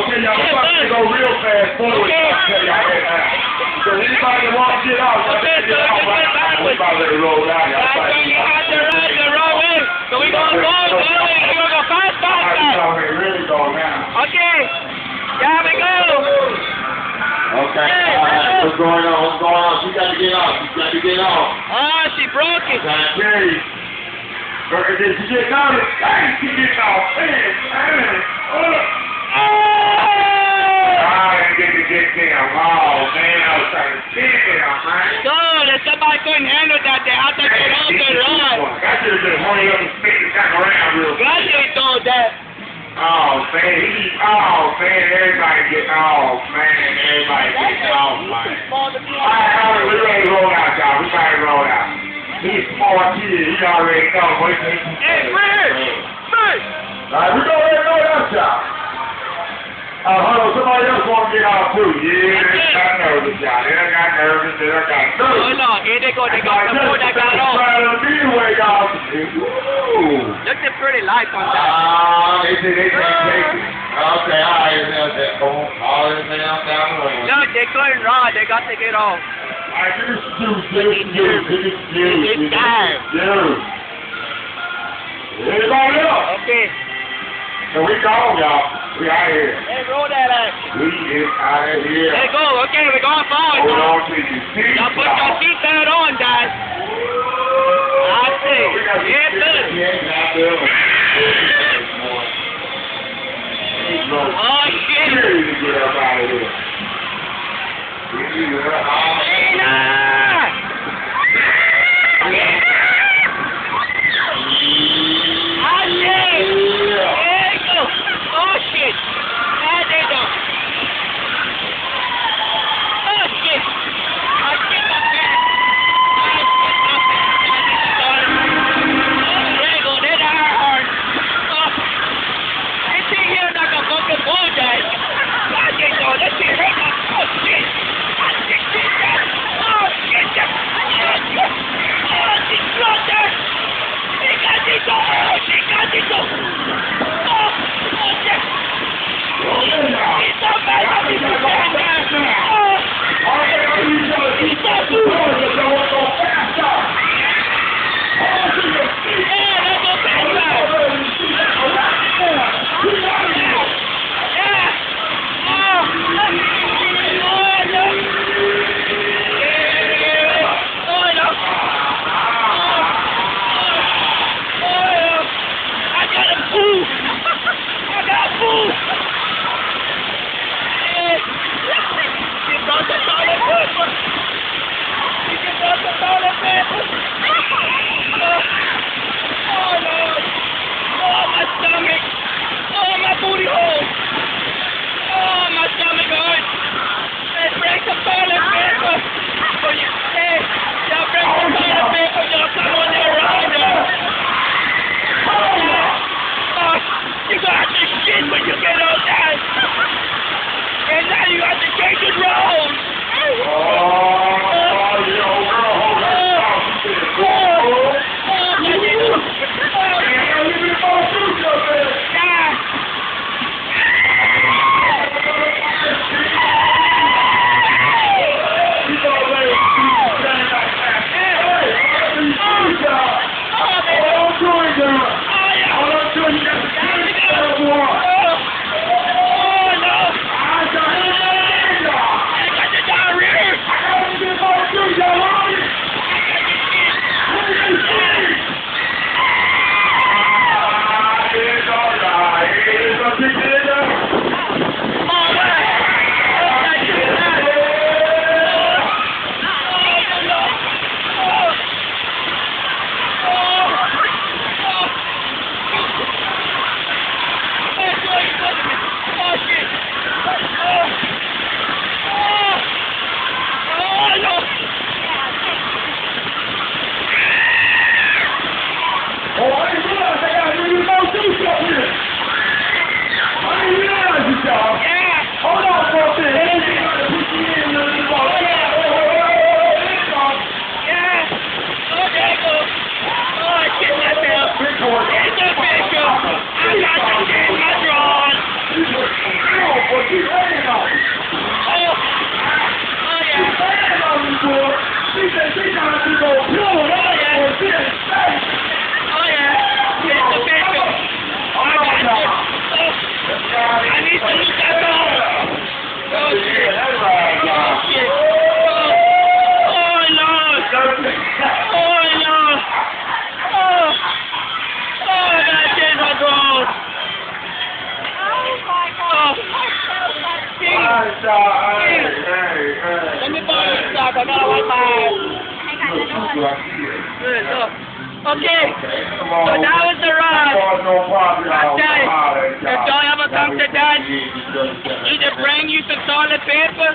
Okay, y'all, we're about to go real fast forward. I'll tell y'all that now. So anybody that wants to get out, y'all better get out right now. We're about to let it roll down. You have to run the wrong way. So we're going to go slowly. We're going to go fast, fast, fast. Really go now. Okay. There we go. Okay. All right. What's going on? What's going on? She got to get off. She got to get off. Oh, she broke it. I tell you. Did she get down? Dang, she get off. Somebody couldn't handle that. They had to get off the run. I should have just hurried up and spit it back around real quick. Glad they told that. Oh, man, everybody getting off, man. Everybody getting off, man. All right, we ready to roll out, y'all. We ready to roll out. He's a small kid. He already know. Hey, Fred! All right, we go ahead and roll out, y'all. Hold on, somebody else want to get off too. Yeah, they got nervous, y'all. They done got nervous. They done got nervous. Hold on, here they go. They got the four that got off. Look at the pretty lights on that. They can't take it. Okay, all right, all this down the road. No, they couldn't run. They got to get off. All right, give us juice. It's time. Anybody else? Okay. So we gone, y'all. We out of here. Hey, roll that ass. We is out of here. Hey, go. Okay, we're going forward. Hold on to your seat. Now put your seatbelt on, guys. I see. Yeah, good. Oh, shit. We need to get up out of here. We need to get up out of here. What you laying on? Oh yeah. She's laying on you, boy. She said she's trying to go pull it up or sit in space. Oh yeah. It's the bacon. Oh, no. I need to look at the hole. Oh shit. That's right, Oh y'all. shit. Oh Lord. Oh Lord. Oh. Oh, I gotta change my clothes. Let me borrow your sock. I gotta wipe my eyes. Good, so. Okay, so that was the ride. I tell you, if y'all ever come to that, either bring you some toilet paper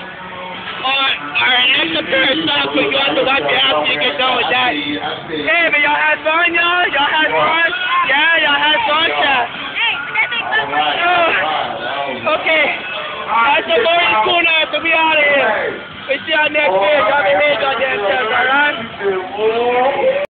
or an extra pair of socks for you to wipe your ass so you get done with that. Hey, but y'all had fun, y'all? Y'all had fun? Yeah, y'all had fun, yeah. Okay, that's the Lord's corner, so we out of here. We see y'all next year. Y'all behave, y'all